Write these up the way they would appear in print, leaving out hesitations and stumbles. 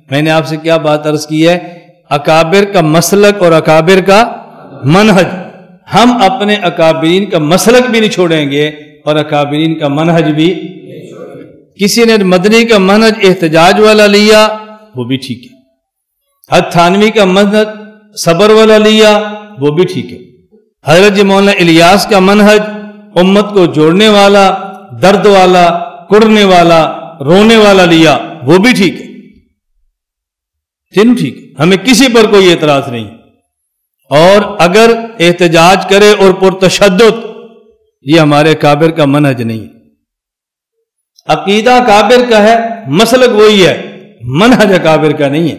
میں نے آپ سے کیا بات عرض کی ہے؟ اکابر کا مسلک اور اکابر کا منہج. ہم اپنے اکابرین کا مسلک بھی نہیں چھوڑیں گے اور اکابرین کا منہج بھی. کسی نے مدنی کا منہج احتجاج والا لیا وہ بھی ٹھیک ہے، حضرت تھانوی کا منہج صبر والا لیا وہ بھی ٹھیک ہے، حضرت مولانا الیاس کا منہج امت کو جوڑنے والا، درد والا، کڑنے والا، رونے والا لیا وہ بھی ٹھیک ہے. تینوں ٹھیک ہے، ہمیں کسی پر کوئی اعتراض نہیں. اور اگر احتجاج کرے اور پرتشدد، یہ ہمارے اکابر کا منہج نہیں ہے. عقیدہ اکابر کا ہے، مسلک وہی ہے، منہج اکابر کا نہیں ہے.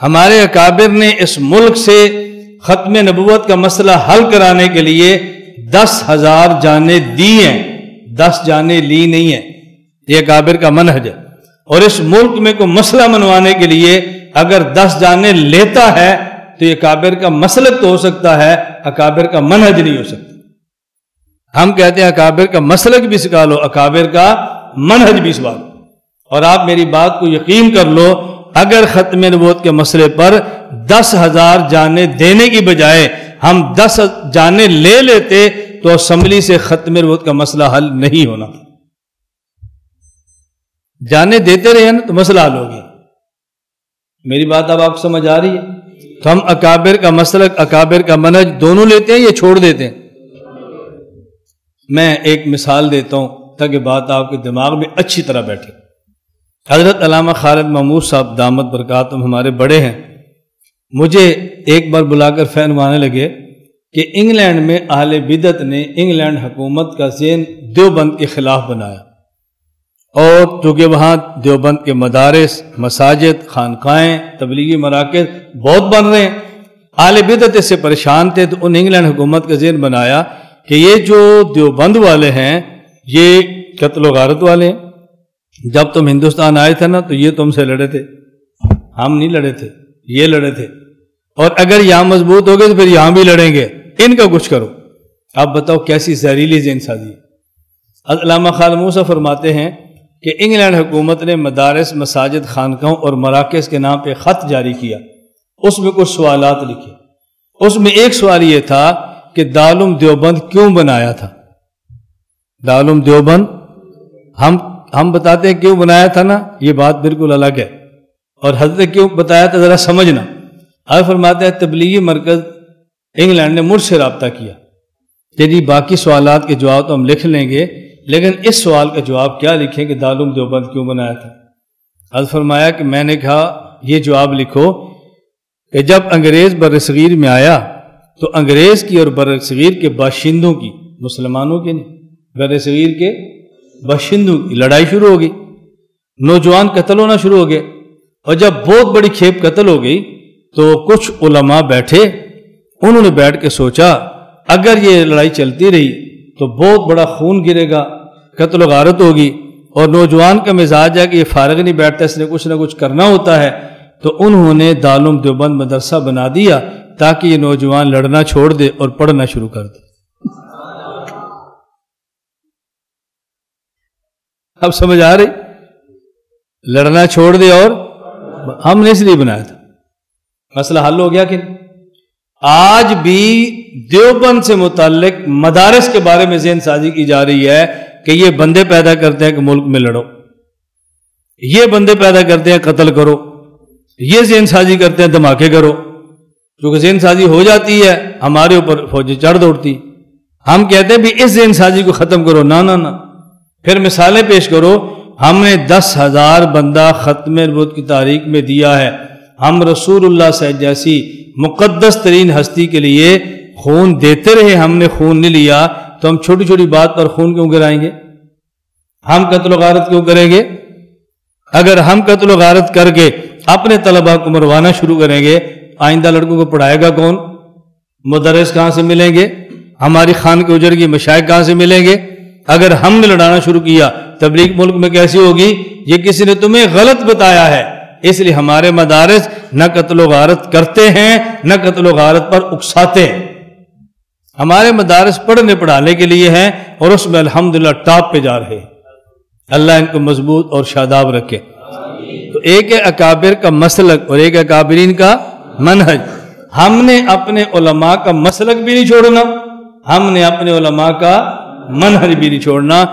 ہمارے اکابر نے اس ملک سے ختم نبوت کا مسئلہ حل کرانے کے لیے 10,000 جانیں دی ہیں، 10 جانیں لی نہیں ہیں. یہ اکابر کا منہج ہے. اور اس ملک میں کوئی مسئلہ منوانے کے لیے اگر 10 جانیں لیتا ہے تو یہ اکابر کا مسلک تو ہو سکتا ہے، اکابر کا منہج نہیں ہو سکتا. ہم کہتے ہیں اکابر کا مسلک بھی سکھا لو، اکابر کا منہج بھی سکھا لو. اور آپ میری بات کو یقین کر لو، اگر ختم نبوت کے مسئلے پر 10,000 جانیں دینے کی بجائے ہم 10 جانیں لے لیتے تو اسمبلی سے ختم نبوت کا مسئلہ حل نہیں ہونا. جانیں دیتے رہے نا تو مسئلہ حل ہو گیا. میری بات اب آپ کو سمجھ آ رہی ہے؟ تو ہم اکابر کا مسلک، اکابر کا منہج دونوں لیتے ہیں یا چھوڑ دیتے ہیں؟ میں ایک مثال دیتا ہوں تاکہ بات آپ کے دماغ میں اچھی طرح بیٹھے. حضرت علامہ خالد محمود صاحب دامت برکاتہم ہمارے بڑے ہیں. مجھے ایک بار بلا کر فہمانے لگے کہ انگلینڈ میں اہل بدعت نے انگلینڈ حکومت کا ذہن دیوبند کے خلاف بنایا، اور چونکہ وہاں دیوبند کے مدارس، مساجد، خانقاہیں، تبلیغی مراکز بہت بن رہے ہیں، اہل بدعت اس سے پریشان تھے، تو ان انگلینڈ حکومت کا ذہن بنایا کہ یہ جو دیوبند والے ہیں یہ قتل و غارت والے ہیں. جب تم ہندوستان آئے تھے نا تو یہ تم سے لڑے تھے، ہم نہیں لڑے تھے، یہ لڑے تھے، اور اگر یہاں مضبوط ہو گئے تو پھر یہاں بھی لڑیں گے، ان کا کچھ کرو. اب بتاؤ کیسی زہریلی ذہن سازی ہے. علامہ خالد موسیٰ فرماتے ہیں کہ انگلینڈ حکومت نے مدارس، مساجد، خانقاہوں اور مراکز کے نام پہ خط جاری کیا. اس میں کچھ سوالات لکھے. اس میں ایک سوال یہ تھا کہ دارالعلوم دیوبند کیوں بنایا تھا. دارالعلوم دیوبند ہم بتاتے ہیں کیوں بنایا تھا نا، یہ بات بالکل الگ ہے. اور حضرت کیوں بتایا تھا ذرا سمجھنا. حضرت فرماتے ہیں تبلیغی مرکز انگلینڈ نے مجھ سے رابطہ کیا کہ جی باقی سوالات کے جواب تو ہم لکھ لیں گے، لیکن اس سوال کا جواب کیا لکھیں کہ دارالعلوم دیوبند کیوں بنایا تھا. حضرت فرمایا کہ میں نے کہا یہ جواب لکھو کہ جب انگریز برصغیر میں آیا تو انگریز کی اور برصغیر کے باشندوں کی، مسلمانوں کے نہیں، برصغیر کے باشندوں کی لڑائی شروع ہو گئی. نوجوان قتل ہونا شروع ہو گئے. اور جب بہت بڑی کھیپ قتل ہو گئی تو کچھ علماء بیٹھے، انہوں نے بیٹھ کے سوچا اگر یہ لڑائی چلتی رہی تو بہت بڑا خون گرے گا، قتل و غارت ہوگی، اور نوجوان کا مزاج ہے کہ یہ فارغ نہیں بیٹھتا، اس نے کچھ نہ کچھ کرنا ہوتا ہے. تو انہوں نے دارالعلوم دیوبند مدرسہ بنا دیا تاکہ یہ نوجوان لڑنا چھوڑ دے اور پڑھنا شروع کر دے. اب سمجھ آ رہی؟ لڑنا چھوڑ دے، اور ہم نے اس لیے بنایا تھا. مسئلہ حل ہو گیا کہ آج بھی دیوبند سے متعلق مدارس کے بارے میں ذہن سازی کی جا رہی ہے کہ یہ بندے پیدا کرتے ہیں کہ ملک میں لڑو، یہ بندے پیدا کرتے ہیں قتل کرو، یہ ذہن سازی کرتے ہیں دھماکے کرو. کیونکہ ذہن سازی ہو جاتی ہے ہمارے اوپر فوجیں چڑھ دوڑتی. ہم کہتے ہیں بھی اس ذہن سازی کو ختم کرو، نہ نہ نہ. پھر مثالیں پیش کرو. ہم نے 10,000 بندہ ختم نبوت کی تاریخ میں دیا ہے. ہم رسول اللہ صلی اللہ علیہ وسلم جیسی مقدس ترین ہستی کے لیے خون دیتے رہے، ہم نے خون نہیں لیا تو ہم چھوٹی چھوٹی بات پر خون کیوں گرائیں گے؟ ہم قتل و غارت کیوں کریں گے؟ اگر ہم قتل و غارت کر کے اپنے طلباء کو مروانا شروع کریں گے، آئندہ لڑکوں کو پڑھائے گا کون؟ مدرس کہاں سے ملیں گے؟ ہماری خان کے اجڑ کی مشائخ کہاں سے ملیں گے؟ اگر ہم نے لڑانا شروع کیا تبلیغ ملک میں کیسی ہوگی؟ یہ کسی نے تمہیں غلط بتایا ہے. اس لیے ہمارے مدارس نہ قتل و غارت کرتے ہیں نہ قتل و غارت پر اکساتے ہیں. ہمارے مدارس پڑھنے پڑھانے کے لیے ہیں اور اس میں الحمدللہ ٹاپ پہ جا رہے ہیں. اللہ ان کو مضبوط اور شاداب رکھے. تو ایک ہے اکابر کا مسلک اور ایک اکابرین کا منہج. ہم نے اپنے علماء کا مسلک بھی نہیں چھوڑنا, ہم نے اپنے علماء کا منہج بھی نہیں چھوڑنا.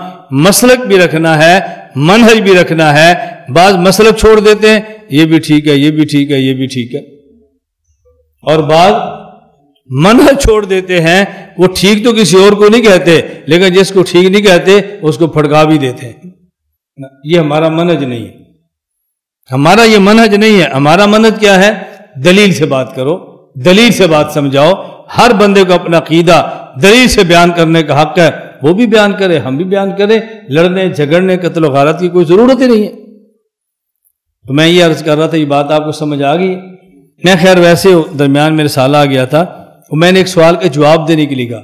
مسلک بھی رکھنا ہے, منہج بھی رکھنا ہے. بعض مسلک چھوڑ دیتے ہیں, یہ بھی ٹھیک ہے, یہ بھی ٹھیک ہے, یہ بھی ٹھیک ہے, اور بعض منہج چھوڑ دیتے ہیں. وہ ٹھیک تو کسی اور کو نہیں کہتے, لیکن جس کو ٹھیک نہیں کہتے اس کو پھڑکا بھی دیتے ہیں. یہ ہمارا منہج نہیں ہے, ہمارا یہ منہج نہیں ہے. ہمارا منہج کیا ہے؟ دلیل سے بات کرو, دلیل سے بات سمجھاؤ. ہر بندے کو اپنا عقیدہ دلیل سے بیان کرنے کا حق ہے, وہ بھی بیان کرے, ہم بھی بیان کریں. لڑنے جھگڑنے قتل و غارت کی کوئی ضرورت ہی نہیں ہے. تو میں یہ عرض کر رہا تھا, یہ بات آپ کو سمجھ آ گئی. میں خیر ویسے درمیان میرے سال آ گیا تھا, اور میں نے ایک سوال کا جواب دینے کے لیے کہا.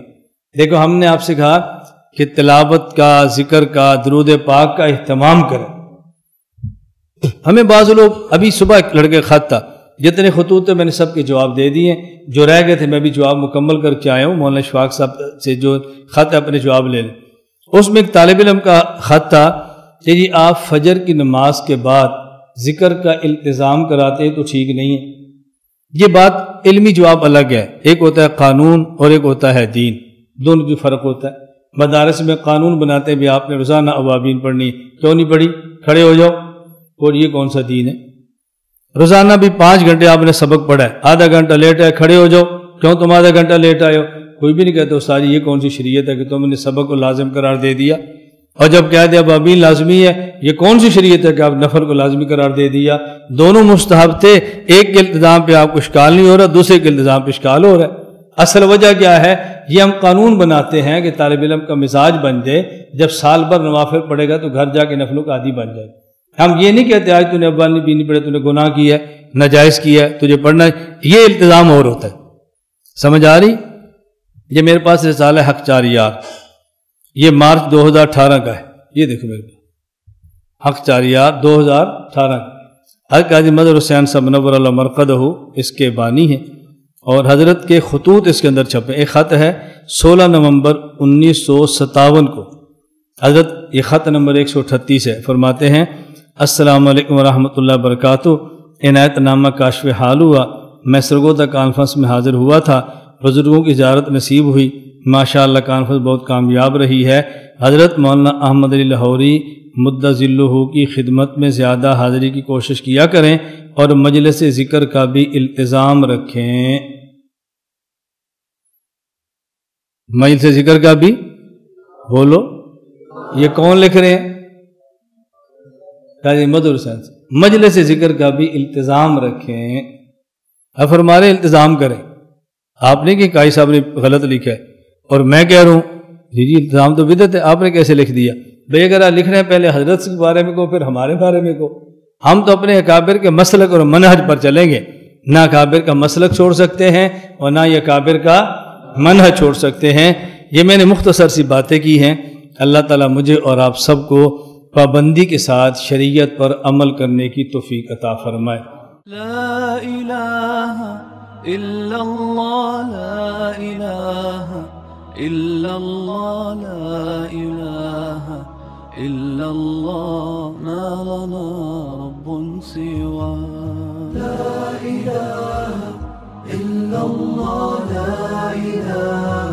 دیکھو, ہم نے آپ سے کہا کہ تلاوت کا, ذکر کا, درود پاک کا اہتمام کریں. ہمیں بعض لوگ, ابھی صبح ایک لڑکے خط تھا, جتنے خطوط تھے میں نے سب کے جواب دے دیے. جو رہ گئے تھے میں بھی جواب مکمل کر کے آیا ہوں. مولانا اشفاق صاحب سے جو خط ہے اپنے جواب لے لیں. اس میں ایک طالب علم کا خط تھا کہ جی آپ فجر کی نماز کے بعد ذکر کا التزام کراتے ہیں تو ٹھیک نہیں ہے. یہ بات علمی جواب الگ ہے. ایک ہوتا ہے قانون اور ایک ہوتا ہے دین, دونوں کی فرق ہوتا ہے. مدارس میں قانون بناتے ہیں بھی آپ نے روزانہ اوابین پڑھنی, کیوں نہیں پڑھی؟ کھڑے ہو جاؤ. اور یہ کون سا دین ہے؟ روزانہ بھی 5 گھنٹے آپ نے سبق پڑھا ہے, آدھا گھنٹہ لیٹ ہے, کھڑے ہو جاؤ. کیوں تم آدھا گھنٹہ لیٹ آئے ہو؟ کوئی بھی نہیں کہتا استاد یہ کون سی شریعت ہے کہ تم نے سبق کو لازم قرار دے دیا. اور جب کہہ دیا اوابین لازمی ہے, یہ کون سی شریعت ہے کہ آپ نفل کو لازمی قرار دے دیا؟ دونوں مستحب تھے. ایک کے التزام پہ آپ کو اشکال نہیں ہو رہا, دوسرے کے التزام پہ اشکال ہو رہا ہے. اصل وجہ کیا ہے؟ یہ ہم قانون بناتے ہیں کہ طالب علم کا مزاج بن جائے, جب سال بھر نوافل پڑھے گا تو گھر جا کے نفلوں کا عادی بن جائے. ہم یہ نہیں کہتے آج تو نے اوابین بھی نہیں پڑھے, تو نے گناہ کیا ہے, ناجائز کیا ہے, تجھے پڑھنا ہے. یہ التزام اور ہوتا ہے. سمجھ آ رہی؟ یہ میرے پاس رسالہ حق چاریات, یہ مارچ 2018 کا ہے. یہ دیکھو میرے پاس حق چاریات 2018 کا. حضرت قاضی مظہر حسین صاحب منور اللہ مرقدہ اس کے بانی ہیں, اور حضرت کے خطوط اس کے اندر چھپے. ایک خط ہے 16 نومبر 1957 کو. حضرت یہ خط نمبر 138 ہے. فرماتے ہیں السلام علیکم ورحمۃ اللہ وبرکاتہ. عنایت نامہ کاشف حال ہوا. میں سرگودا کانفرنس میں حاضر ہوا تھا. بزرگوں کی زیارت نصیب ہوئی. ماشاءاللہ کانفرنس بہت کامیاب رہی ہے. حضرت مولانا احمد علی لاہوری مدہ ذلہ کی خدمت میں زیادہ حاضری کی کوشش کیا کریں, اور مجلس ذکر کا بھی التزام رکھیں. مجلس ذکر کا بھی بولو. یہ کون لکھ رہے ہیں؟ قاضی مظہر حسین. مجلس ذکر کا بھی التزام رکھیں. اب فرمارے التزام کریں. آپ نے کہ قاضی صاحب نے غلط لکھا ہے, اور میں کہہ رہا ہوں جی التزام تو بدعت ہے. آپ نے کیسے لکھ دیا؟ بھئی اگر آپ لکھ رہے ہیں پہلے حضرت کے بارے میں کو, پھر ہمارے بارے میں کو. ہم تو اپنے اکابر کے مسلک اور منہج پر چلیں گے. نہ اکابر کا مسلک چھوڑ سکتے ہیں اور نہ یہ اکابر کا منہج چھوڑ سکتے ہیں. یہ میں نے مختصر سی باتیں کی ہیں. اللہ تعالیٰ مجھے اور آپ سب کو پابندی کے ساتھ شریعت پر عمل کرنے کی توفیق عطا فرمائے. لا الہ الا اللہ, لا الہ الا اللہ, لا الہ الا اللہ, ما لنا رب سوا. لا الہ الا اللہ, لا الہ